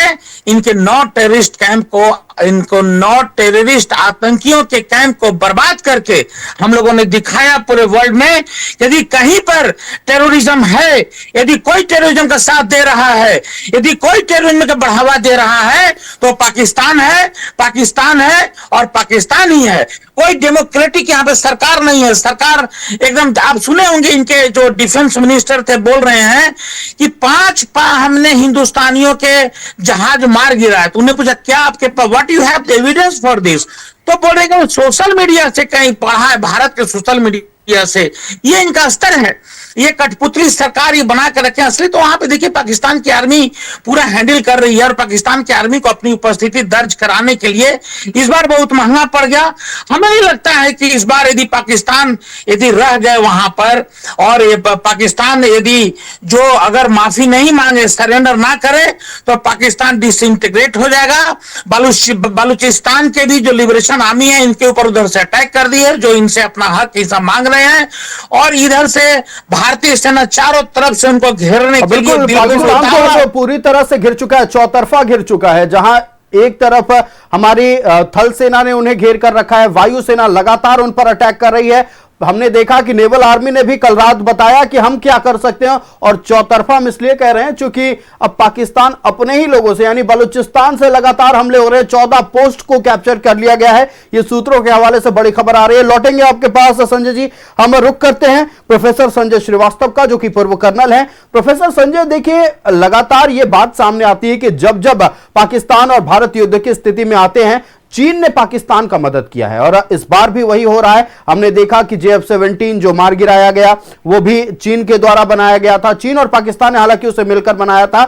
इनके 9 टेररिस्ट कैंप को, इनको 9 टेररिस्ट आतंकियों के कैंप को बर्बाद करके हम लोगों ने दिखाया पूरे वर्ल्ड में। यदि कहीं पर टेररिज्म है, यदि कोई टेररिज्म का साथ दे रहा है, यदि कोई टेररिज्म का बढ़ावा दे रहा है, तो पाकिस्तान है और पाकिस्तान ही है। कोई डेमोक्रेटिक यहाँ पे सरकार नहीं है। सरकार एकदम, आप सुने होंगे इनके जो डिफेंस मिनिस्टर थे बोल रहे हैं कि 5 हमने हिंदुस्तानियों के जहाज मार गिरा है। तो उन्हें पूछा क्या आपके पास, what you have the evidence for this? तो बोलेगा सोशल मीडिया से कहीं पढ़ा है, भारत के सोशल मीडिया वजह से, ये इनका स्तर है। ये कठपुतली सरकार ये बना कर रखे असली, तो वहां पे देखिए पाकिस्तान की आर्मी पूरा हैंडल कर रही है, और पाकिस्तान की आर्मी को अपनी उपस्थिति दर्ज कराने के लिए इस बार बहुत महंगा पड़ गया। हमें नहीं लगता है कि इस बार यदि पाकिस्तान यदि रह गए वहां पर, और ये पाकिस्तान यदि जो अगर माफी नहीं मांगे, सरेंडर ना करे, तो पाकिस्तान डिसइंटीग्रेट हो जाएगा। बलूचिस्तान के भी जो लिबरेशन आर्मी है, इनके ऊपर उधर से अटैक कर दी है, जो इनसे अपना हक हिस्सा मांग रहे हैं, और इधर से भारतीय सेना चारों तरफ से उनको घेरने के लिए पाकिस्तान को पूरी तरह से घिर चुका है, चौतरफा घिर चुका है। जहां एक तरफ हमारी थल सेना ने उन्हें घेर कर रखा है, वायुसेना लगातार उन पर अटैक कर रही है। हमने देखा कि नेवल आर्मी ने भी कल रात बताया कि हम क्या कर सकते हैं, और चौतरफा हम इसलिए कह रहे हैं क्योंकि अब पाकिस्तान अपने ही लोगों से यानी बलूचिस्तान से लगातार हमले हो रहे हैं। 14 पोस्ट को कैप्चर कर लिया गया है, ये सूत्रों के हवाले से बड़ी खबर आ रही है। लौटेंगे आपके पास संजय जी, हम रुख करते हैं प्रोफेसर संजय श्रीवास्तव का, जो कि पूर्व कर्नल है। प्रोफेसर संजय, देखिए लगातार ये बात सामने आती है कि जब जब पाकिस्तान और भारत युद्ध की स्थिति में आते हैं, चीन ने पाकिस्तान का मदद किया है, और इस बार भी वही हो रहा है। हमने देखा कि JF-17 जो मार गिराया गया वो भी चीन के द्वारा बनाया गया था। चीन और पाकिस्तान ने हालांकि उसे मिलकर बनाया था।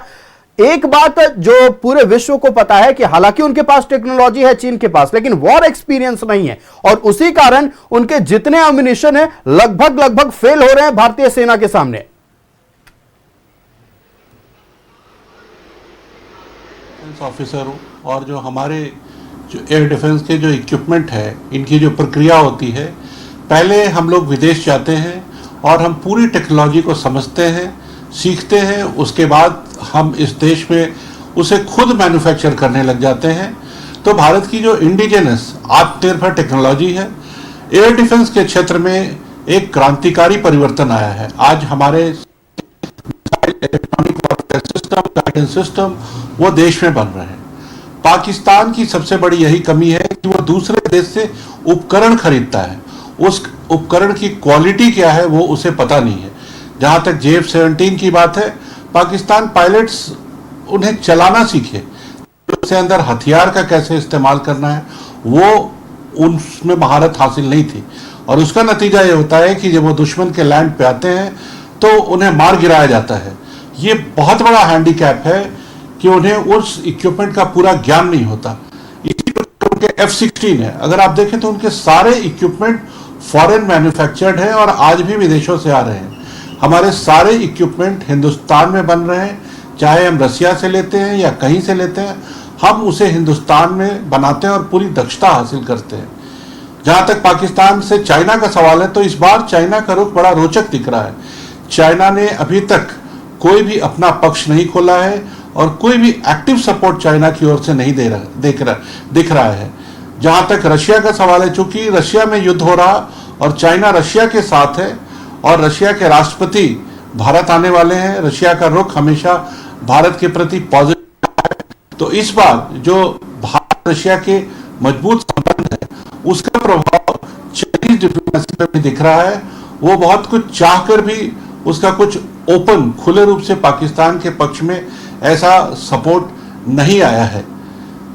एक बात जो पूरे विश्व को पता है कि हालांकि उनके पास टेक्नोलॉजी है चीन के पास, लेकिन वॉर एक्सपीरियंस नहीं है, और उसी कारण उनके जितने एम्युनिशन है लगभग फेल हो रहे हैं भारतीय सेना के सामने। ऑफिसर और जो हमारे जो एयर डिफेंस के जो इक्विपमेंट है, इनकी जो प्रक्रिया होती है, पहले हम लोग विदेश जाते हैं और हम पूरी टेक्नोलॉजी को समझते हैं, सीखते हैं, उसके बाद हम इस देश में उसे खुद मैन्युफैक्चर करने लग जाते हैं। तो भारत की जो इंडिजिनस आत्मनिर्भर टेक्नोलॉजी है, एयर डिफेंस के क्षेत्र में एक क्रांतिकारी परिवर्तन आया है। आज हमारे electronic warfare system, guidance system वो देश में बन रहे हैं। पाकिस्तान की सबसे बड़ी यही कमी है कि वो दूसरे देश से उपकरण खरीदता है, उस उपकरण की क्वालिटी क्या है वो उसे पता नहीं है। जहां तक JF-17 की बात है, पाकिस्तान पायलट्स उन्हें चलाना सीखे, उसके अंदर हथियार का कैसे इस्तेमाल करना है वो उनमें महारत हासिल नहीं थी, और उसका नतीजा ये होता है कि जब वो दुश्मन के लैंड पे आते हैं तो उन्हें मार गिराया जाता है। ये बहुत बड़ा हैंडीकैप है कि उन्हें उस इक्विपमेंट का पूरा ज्ञान नहीं होता। इसी प्रकार उनके F-16 है, अगर आप देखें तो उनके सारे इक्विपमेंट फॉरेन मैन्युफैक्चर्ड है और आज भी विदेशों से आ रहे हैं। हमारे सारे इक्विपमेंट हिंदुस्तान में बन रहे हैं, चाहे हम रसिया से लेते हैं या कहीं से लेते हैं, हम उसे हिंदुस्तान में बनाते हैं और पूरी दक्षता हासिल करते हैं। जहां तक पाकिस्तान से चाइना का सवाल है, तो इस बार चाइना का रुख बड़ा रोचक दिख रहा है। चाइना ने अभी तक कोई भी अपना पक्ष नहीं खोला है और कोई भी एक्टिव सपोर्ट चाइना की ओर से नहीं दिख रहा है। जहां तक रशिया का सवाल है, चूंकि रशिया में युद्ध हो रहा और चाइना रशिया के साथ है और रशिया के राष्ट्रपति भारत आने वाले हैं, रशिया का रुख हमेशा भारत के प्रति पॉजिटिव है। तो इस बार जो भारत रशिया के मजबूत संबंध है उसका प्रभाव चाइनीज डिप्लोमेसी पर भी दिख रहा है। वो बहुत कुछ चाहकर भी उसका कुछ ओपन खुले रूप से पाकिस्तान के पक्ष में ऐसा सपोर्ट नहीं आया है।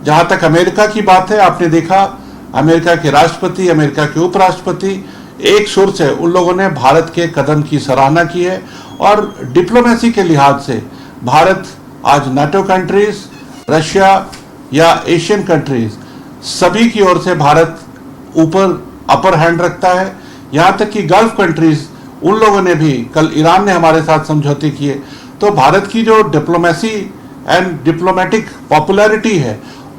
जहां तक अमेरिका की बात है, आपने देखा अमेरिका के राष्ट्रपति, अमेरिका के उपराष्ट्रपति एक सुर से उन लोगों ने भारत के कदम की सराहना की है, और डिप्लोमेसी के लिहाज से भारत आज नाटो कंट्रीज, रशिया या एशियन कंट्रीज सभी की ओर से भारत ऊपर अपर हैंड रखता है। यहां तक कि गल्फ कंट्रीज, उन लोगों ने भी, कल ईरान ने हमारे साथ समझौते किए। तो भारत की जो डिप्लोमेसी एंड डिप्लोमेटिक पॉपुलैरिटी है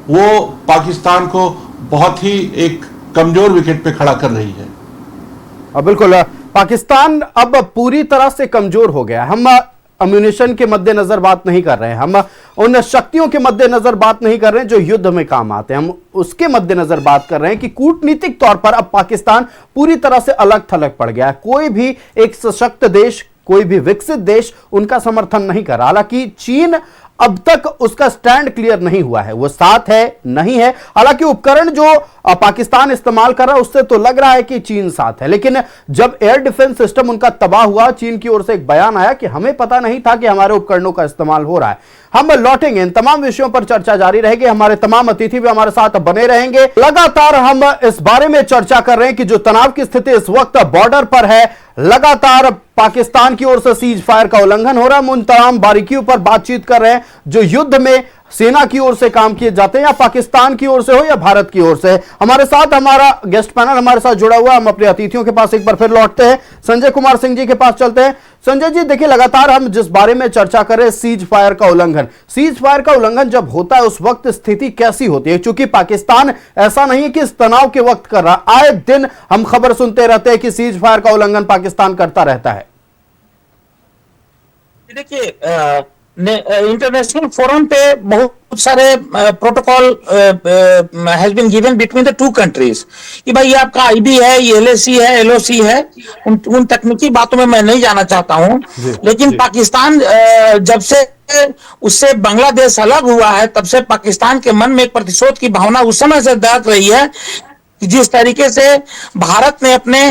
वो पाकिस्तान को बहुत ही एक कमजोर विकेट पे खड़ा कर रही है। बिल्कुल, पाकिस्तान अब पूरी तरह से कमजोर हो गया। हम अम्यूनिशन के मद्देनजर बात नहीं कर रहे हैं, हम उन शक्तियों के मद्देनजर बात नहीं कर रहे हैं जो युद्ध में काम आते हैं, हम उसके मद्देनजर बात कर रहे हैं कि कूटनीतिक तौर पर अब पाकिस्तान पूरी तरह से अलग थलग पड़ गया है। कोई भी एक सशक्त देश, कोई भी विकसित देश उनका समर्थन नहीं कर रहा। हालांकि चीन अब तक उसका स्टैंड क्लियर नहीं हुआ है, वो साथ है नहीं है। हालांकि उपकरण जो पाकिस्तान इस्तेमाल कर रहा है उससे तो लग रहा है कि चीन साथ है, लेकिन जब एयर डिफेंस सिस्टम उनका तबाह हुआ, चीन की ओर से एक बयान आया कि हमें पता नहीं था कि हमारे उपकरणों का इस्तेमाल हो रहा है। हम लौटेंगे, इन तमाम विषयों पर चर्चा जारी रहेगी। हमारे तमाम अतिथि भी हमारे साथ बने रहेंगे। लगातार हम इस बारे में चर्चा कर रहे हैं कि जो तनाव की स्थिति इस वक्त बॉर्डर पर है, लगातार पाकिस्तान की ओर से सीज फायर का उल्लंघन हो रहा है। हम उन तमाम बारीकियों पर बातचीत कर रहे हैं जो युद्ध में सेना की ओर से काम किए जाते हैं, या पाकिस्तान की ओर से हो या भारत की ओर से। हमारे साथ हमारा गेस्ट पैनल हमारे साथ जुड़ा हुआ है। हम अपने अतिथियों के पास एक बार फिर लौटते हैं, संजय कुमार सिंह जी के पास चलते हैं। संजय जी, देखिए, लगातार हम जिस बारे में चर्चा कर रहे हैं, सीज फायर का उल्लंघन जब होता है उस वक्त स्थिति कैसी होती है? क्योंकि पाकिस्तान ऐसा नहीं है कि इस तनाव के वक्त कर रहा, आए दिन हम खबर सुनते रहते हैं कि सीज फायर का उल्लंघन पाकिस्तान करता रहता है। देखिए, इंटरनेशनल फोरम पे बहुत सारे protocol has been given between the two countries कि भाई ये आपका आईबी है, ये एलएसी है, एलओसी है। उन तकनीकी बातों में मैं नहीं जाना चाहता हूं, लेकिन पाकिस्तान जब से उससे बांग्लादेश अलग हुआ है, तब से पाकिस्तान के मन में एक प्रतिशोध की भावना उस समय से दहक रही है कि जिस तरीके से भारत ने अपने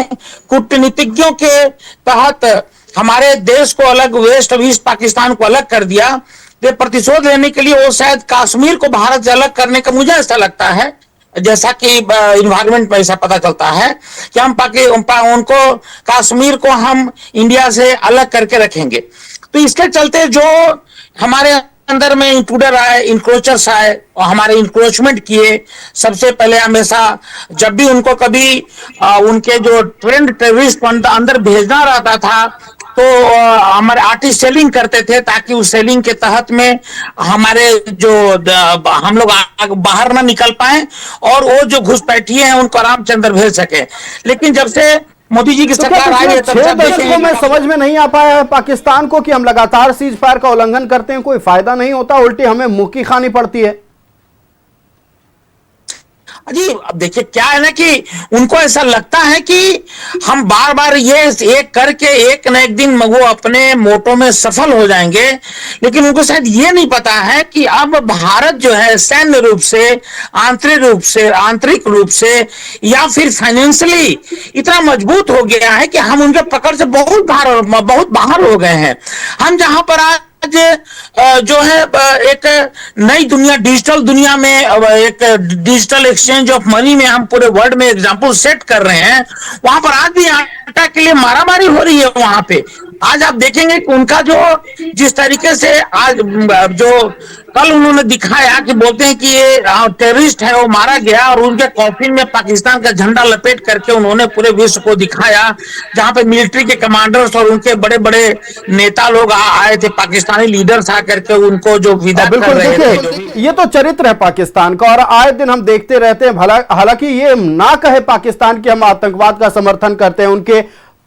कूटनीतिज्ञों के तहत हमारे देश को अलग, वेस्ट और ईस्ट पाकिस्तान को अलग कर दिया। ये प्रतिशोध लेने के लिए वो शायद कश्मीर को भारत से अलग करने का, मुझे ऐसा लगता है, जैसा कि इन्वायरमेंट में ऐसा पता चलता है कि हम उनको कश्मीर को हम इंडिया से अलग करके रखेंगे। तो इसके चलते जो हमारे अंदर में इंट्रूडर आए, इंक्रोचर्स आए और हमारे इंक्रोचमेंट किए। सबसे पहले हमेशा जब भी उनको कभी उनके जो ट्रेंड टेररिस्ट को अंदर भेजना रहता था तो हमारे आर्टिस्ट सेलिंग करते थे, ताकि उस सेलिंग के तहत में हमारे जो हम लोग बाहर ना निकल पाए और वो जो घुसपैठिए हैं उनको आराम से अंदर भेज सके। लेकिन जब से मोदी जी की सरकार आई है, तब 6 दशकों में समझ में नहीं आ पाया है पाकिस्तान को कि हम लगातार सीज फायर का उल्लंघन करते हैं, कोई फायदा नहीं होता, उल्टी हमें मुंह की खानी पड़ती है। जी, अब देखिए क्या है ना कि उनको ऐसा लगता है कि हम बार बार ये एक करके एक न एक दिन वो अपने मोटो में सफल हो जाएंगे, लेकिन उनको शायद ये नहीं पता है कि अब भारत जो है सैन्य रूप से, आंतरिक रूप से या फिर फाइनेंशियली इतना मजबूत हो गया है कि हम उनके पकड़ से बहुत बाहर हो गए हैं। हम जहां पर आज जो है एक नई दुनिया, डिजिटल दुनिया में, एक डिजिटल एक्सचेंज ऑफ मनी में हम पूरे वर्ल्ड में एग्जांपल सेट कर रहे हैं, वहां पर आज भी आटा के लिए मारामारी हो रही है। वहां पे आज आप देखेंगे कि उनका जो जिस तरीके से आज जो कल उन्होंने दिखाया कि बोलते हैं कि ये टेररिस्ट है, वो मारा गया और उनके कॉफिन में पाकिस्तान का झंडा लपेट करके उन्होंने पूरे विश्व को दिखाया, जहां पे मिलिट्री के कमांडर्स और उनके बड़े बड़े नेता लोग आए थे, पाकिस्तानी लीडर्स आकर के उनको जो विदा कर रहे थे। ये तो चरित्र है पाकिस्तान का और आए दिन हम देखते रहते हैं। हालांकि ये ना कहे पाकिस्तान कि हम आतंकवाद का समर्थन करते हैं, उनके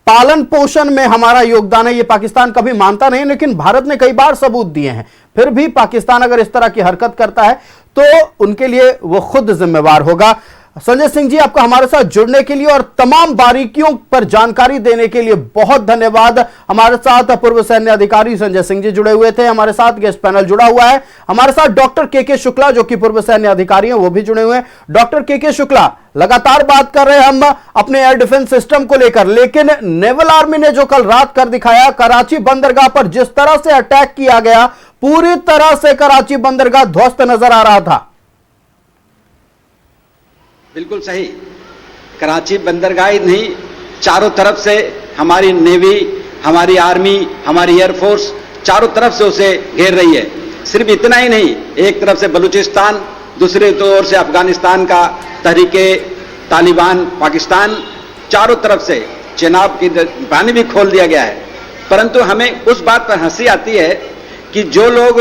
पालन पोषण में हमारा योगदान है, ये पाकिस्तान कभी मानता नहीं, लेकिन भारत ने कई बार सबूत दिए हैं। फिर भी पाकिस्तान अगर इस तरह की हरकत करता है तो उनके लिए वो खुद जिम्मेवार होगा। संजय सिंह जी, आपका हमारे साथ जुड़ने के लिए और तमाम बारीकियों पर जानकारी देने के लिए बहुत धन्यवाद। हमारे साथ पूर्व सैन्य अधिकारी संजय सिंह जी जुड़े हुए थे, हमारे साथ गेस्ट पैनल जुड़ा हुआ है, हमारे साथ डॉक्टर के शुक्ला जो कि पूर्व सैन्य अधिकारी हैं वो भी जुड़े हुए हैं। डॉक्टर के शुक्ला, लगातार बात कर रहे हैं हम अपने एयर डिफेंस सिस्टम को लेकर, लेकिन नेवल आर्मी ने जो कल रात कर दिखाया, कराची बंदरगाह पर जिस तरह से अटैक किया गया, पूरी तरह से कराची बंदरगाह ध्वस्त नजर आ रहा था। बिल्कुल सही, कराची बंदरगाह ही नहीं, चारों तरफ से हमारी नेवी, हमारी आर्मी, हमारी एयरफोर्स चारों तरफ से उसे घेर रही है। सिर्फ इतना ही नहीं, एक तरफ से बलूचिस्तान, दूसरी ओर से अफगानिस्तान का तहरीके तालिबान पाकिस्तान, चारों तरफ से चेनाब की पानी भी खोल दिया गया है। परंतु हमें उस बात पर हंसी आती है कि जो लोग,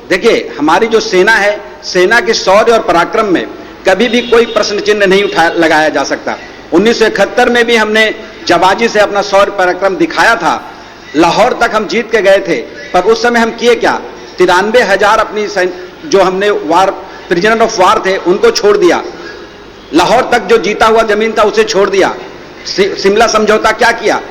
देखिए हमारी जो सेना है, सेना के शौर्य और पराक्रम में कभी भी कोई प्रश्न चिन्ह नहीं लगाया जा सकता। 1971 में भी हमने जाबाजी से अपना शौर्य पराक्रम दिखाया था, लाहौर तक हम जीत के गए थे, पर उस समय हम किए क्या, 93,000 अपनी जो हमने प्रिजनर ऑफ वार थे उनको छोड़ दिया, लाहौर तक जो जीता हुआ जमीन था उसे छोड़ दिया, शिमला समझौता क्या किया,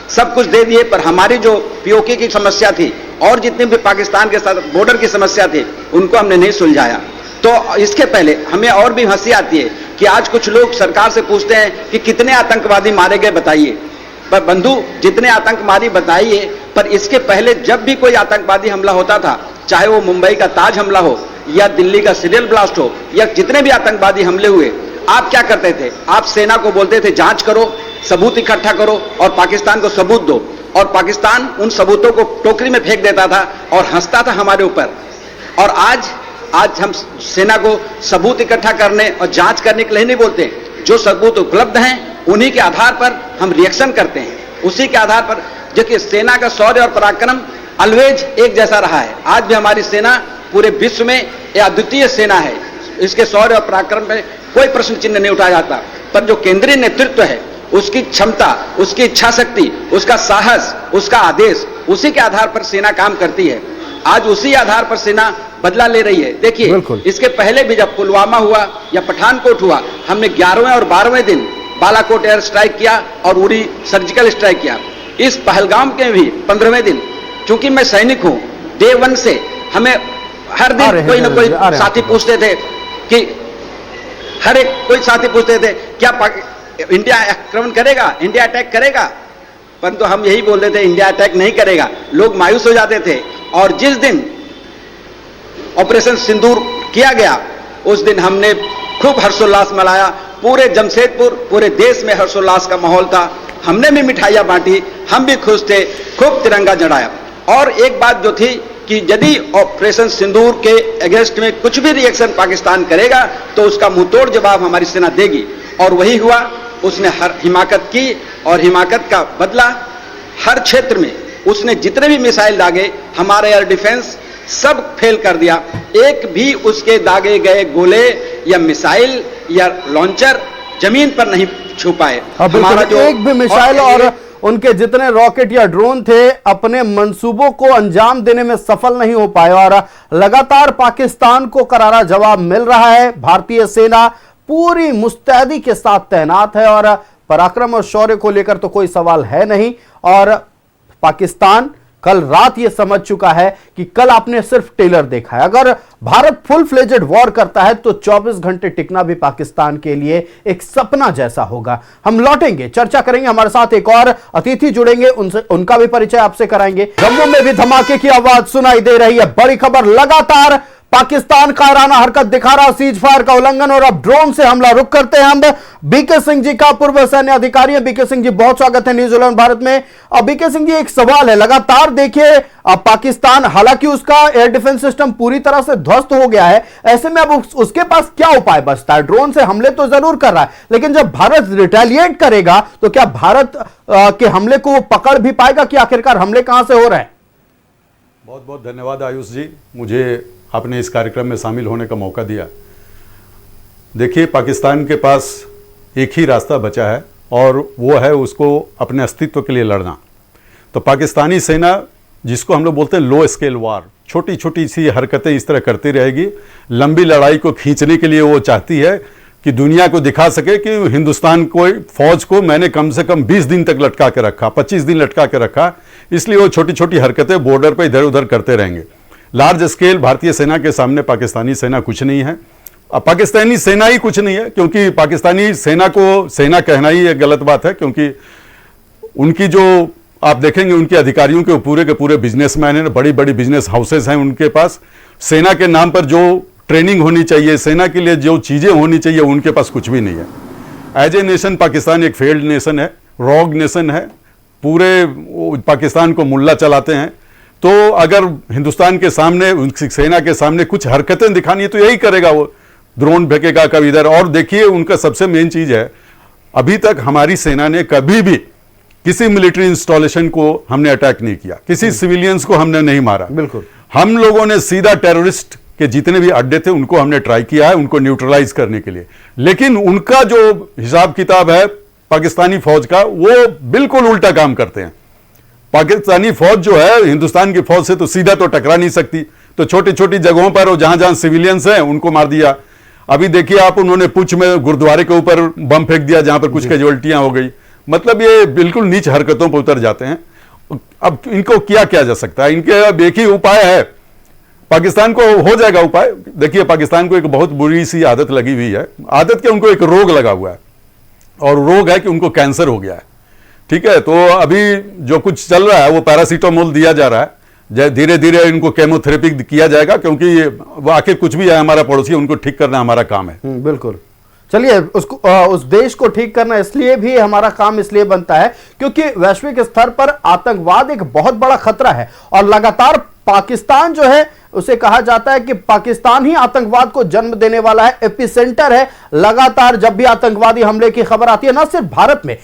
सब कुछ दे दिए। पर हमारी जो पीओके की समस्या थी और जितने भी पाकिस्तान के साथ बॉर्डर की समस्या थी उनको हमने नहीं सुलझाया। तो इसके पहले हमें और भी हंसी आती है कि आज कुछ लोग सरकार से पूछते हैं कि कितने आतंकवादी मारे गए बताइए। पर बंधु, जितने आतंकवादी बताइए, पर इसके पहले जब भी कोई आतंकवादी हमला होता था, चाहे वो मुंबई का ताज हमला हो या दिल्ली का सीरियल ब्लास्ट हो या जितने भी आतंकवादी हमले हुए, आप क्या करते थे? आप सेना को बोलते थे जांच करो, सबूत इकट्ठा करो और पाकिस्तान को सबूत दो, और पाकिस्तान उन सबूतों को टोकरी में फेंक देता था और हंसता था हमारे ऊपर। और आज हम सेना को सबूत इकट्ठा करने और जांच करने के लिए नहीं बोलते, जो सबूत उपलब्ध हैं उन्हीं के आधार पर हम रिएक्शन करते हैं, उसी के आधार पर। देखिए, सेना का शौर्य और पराक्रम ऑलवेज एक जैसा रहा है। आज भी हमारी सेना पूरे विश्व में अद्वितीय सेना है, इसके शौर्य और पराक्रम में कोई प्रश्न चिन्ह नहीं उठाया जाता। पर जो केंद्रीय नेतृत्व है, उसकी क्षमता, उसकी इच्छा शक्ति, उसका साहस, उसका आदेश, उसी के आधार पर सेना काम करती है। आज उसी आधार पर सेना बदला ले रही है। देखिए, इसके पहले भी जब पुलवामा हुआ या पठानकोट हुआ, हमने 11वें और 12वें दिन बालाकोट एयर स्ट्राइक किया और उरी सर्जिकल स्ट्राइक किया। इस पहलगाम के भी 15वें दिन, क्योंकि मैं सैनिक हूं, डे 1 से हमें हर दिन कोई ना कोई साथी पूछते थे कि हर एक कोई साथी पूछते थे क्या इंडिया आक्रमण करेगा, इंडिया अटैक करेगा, परंतु हम यही बोलते थे इंडिया अटैक नहीं करेगा। लोग मायूस हो जाते थे। और जिस दिन ऑपरेशन सिंदूर किया गया, उस दिन हमने खूब हर्षोल्लास मनाया। पूरे जमशेदपुर, पूरे देश में हर्षोल्लास का माहौल था। हमने भी मिठाइयां बांटी, हम भी खुश थे, खूब तिरंगा जड़ाया। और एक बात जो थी कि यदि ऑपरेशन सिंदूर के अगेंस्ट में कुछ भी रिएक्शन पाकिस्तान करेगा तो उसका मुंहतोड़ जवाब हमारी सेना देगी, और वही हुआ। उसने हिमाकत की और हिमाकत का बदला हर क्षेत्र में उसने जितने भी मिसाइल दागे, हमारा एयर डिफेंस सब फेल कर दिया। एक भी उसके दागे गए गोले या मिसाइल या लॉन्चर जमीन पर नहीं छू पाए। हमारा जो एक भी मिसाइल और उनके जितने रॉकेट या ड्रोन थे अपने मंसूबों को अंजाम देने में सफल नहीं हो पाए, और लगातार पाकिस्तान को करारा जवाब मिल रहा है। भारतीय सेना पूरी मुस्तैदी के साथ तैनात है और पराक्रम और शौर्य को लेकर तो कोई सवाल है नहीं। और पाकिस्तान कल रात यह समझ चुका है कि कल आपने सिर्फ टेलर देखा है। अगर भारत फुल फ्लेजेड वॉर करता है तो 24 घंटे टिकना भी पाकिस्तान के लिए एक सपना जैसा होगा। हम लौटेंगे, चर्चा करेंगे, हमारे साथ एक और अतिथि जुड़ेंगे, उनका भी परिचय आपसे कराएंगे। जम्मू में भी धमाके की आवाज सुनाई दे रही है। बड़ी खबर, लगातार पाकिस्तान कायराना हरकत दिखा रहा, सीज फायर का उल्लंघन और अब ड्रोन से हमला। रुक करते हैं हम बीके सिंह जी का, पूर्व सैन्य अधिकारी है। बीके सिंह जी, बहुत स्वागत है न्यूज 11 भारत में। अब बीके सिंह जी, एक सवाल है, लगातार देखिए अब पाकिस्तान, हालांकि उसका एयर डिफेंस सिस्टम पूरी तरह से ध्वस्त हो गया है, ऐसे में अब उसके पास क्या उपाय बचता है? ड्रोन से हमले तो जरूर कर रहा है, लेकिन जब भारत रिटेलिएट करेगा तो क्या भारत के हमले को पकड़ भी पाएगा कि आखिरकार हमले कहां से हो रहे हैं? बहुत बहुत धन्यवाद आयुष जी, मुझे आपने इस कार्यक्रम में शामिल होने का मौका दिया। देखिए, पाकिस्तान के पास एक ही रास्ता बचा है और वो है उसको अपने अस्तित्व के लिए लड़ना। तो पाकिस्तानी सेना, जिसको हम लोग बोलते हैं लो स्केल वार, छोटी छोटी सी हरकतें इस तरह करती रहेगी। लंबी लड़ाई को खींचने के लिए वो चाहती है कि दुनिया को दिखा सके कि हिंदुस्तान को, फौज को मैंने कम से कम 20 दिन तक लटका के रखा, 25 दिन लटका के रखा। इसलिए वो छोटी छोटी हरकतें बॉर्डर पर इधर उधर करते रहेंगे। लार्ज स्केल भारतीय सेना के सामने पाकिस्तानी सेना कुछ नहीं है। अब पाकिस्तानी सेना ही कुछ नहीं है, क्योंकि पाकिस्तानी सेना को सेना कहना ही एक गलत बात है, क्योंकि उनकी जो आप देखेंगे उनके अधिकारियों के पूरे बिजनेसमैन हैं, बड़ी बड़ी बिजनेस हाउसेस हैं उनके पास। सेना के नाम पर जो ट्रेनिंग होनी चाहिए, सेना के लिए जो चीज़ें होनी चाहिए, उनके पास कुछ भी नहीं है। एज ए नेशन पाकिस्तान एक फेल्ड नेशन है, रॉग नेशन है, पूरे पाकिस्तान को मुल्ला चलाते हैं। तो अगर हिंदुस्तान के सामने, उनकी सेना के सामने कुछ हरकतें दिखानी है तो यही करेगा, वो ड्रोन फेंकेगा कभी इधर। और देखिए, उनका सबसे मेन चीज है, अभी तक हमारी सेना ने कभी भी किसी मिलिट्री इंस्टॉलेशन को हमने अटैक नहीं किया, किसी सिविलियंस को हमने नहीं मारा। बिल्कुल, हम लोगों ने सीधा टेररिस्ट के जितने भी अड्डे थे उनको हमने ट्राई किया है, उनको न्यूट्रलाइज करने के लिए। लेकिन उनका जो हिसाब किताब है पाकिस्तानी फौज का, वो बिल्कुल उल्टा काम करते हैं। पाकिस्तानी फौज जो है हिंदुस्तान की फौज से तो सीधा तो टकरा नहीं सकती, तो छोटी छोटी जगहों पर और जहां जहां सिविलियंस हैं उनको मार दिया। अभी देखिए आप, उन्होंने पुंछ में गुरुद्वारे के ऊपर बम फेंक दिया जहां पर कुछ कैजुअल्टियां हो गई। मतलब ये बिल्कुल नीच हरकतों पर उतर जाते हैं। अब इनको क्या जा सकता है? इनके अब एक ही उपाय है, पाकिस्तान को हो जाएगा उपाय। देखिए, पाकिस्तान को एक बहुत बुरी सी आदत लगी हुई है, आदत क्या, उनको एक रोग लगा हुआ है, और रोग है कि उनको कैंसर हो गया है। ठीक है, तो अभी जो कुछ चल रहा है वो पैरासीटामोल दिया जा रहा है, धीरे धीरे इनको केमोथेरेपी किया जाएगा, क्योंकि वो आखिर कुछ भी है हमारा पड़ोसी, उनको ठीक करना हमारा काम है। बिल्कुल। चलिए, उसको उस देश को ठीक करना इसलिए भी हमारा काम इसलिए बनता है क्योंकि वैश्विक स्तर पर आतंकवाद एक बहुत बड़ा खतरा है, और लगातार पाकिस्तान जो है उसे कहा जाता है कि पाकिस्तान ही आतंकवाद को जन्म देने वाला है, एपिसेंटर है। लगातार जब भी आतंकवादी हमले की खबर आती है, ना सिर्फ भारत में,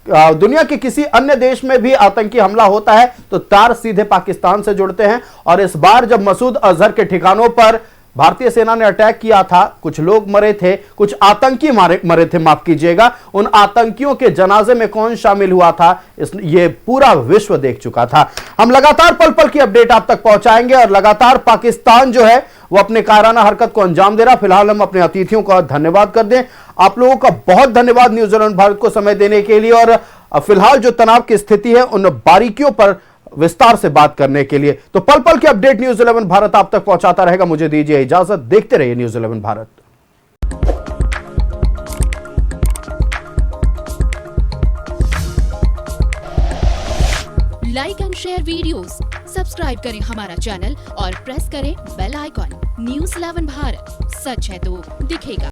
दुनिया के किसी अन्य देश में भी आतंकी हमला होता है तो तार सीधे पाकिस्तान से जुड़ते हैं। और इस बार जब मसूद अजहर के ठिकानों पर भारतीय सेना ने अटैक किया था, कुछ लोग मरे थे, कुछ आतंकी मरे थे, माफ कीजिएगा, उन आतंकियों के जनाजे में कौन शामिल हुआ था, ये पूरा विश्व देख चुका था। हम लगातार पल पल की अपडेट आप तक पहुंचाएंगे, और लगातार पाकिस्तान जो है वो अपने कायराना हरकत को अंजाम दे रहा। फिलहाल हम अपने अतिथियों का धन्यवाद कर दें। आप लोगों का बहुत धन्यवाद न्यूज 11 भारत को समय देने के लिए, और फिलहाल जो तनाव की स्थिति है उन बारीकियों पर विस्तार से बात करने के लिए। तो पल पल की अपडेट न्यूज 11 भारत आप तक पहुंचाता रहेगा। मुझे दीजिए इजाजत, देखते रहिए news 11 Bharat. Like and share videos, subscribe करें हमारा चैनल और प्रेस करें बेल आइकॉन। न्यूज 11 भारत, सच है तो दिखेगा।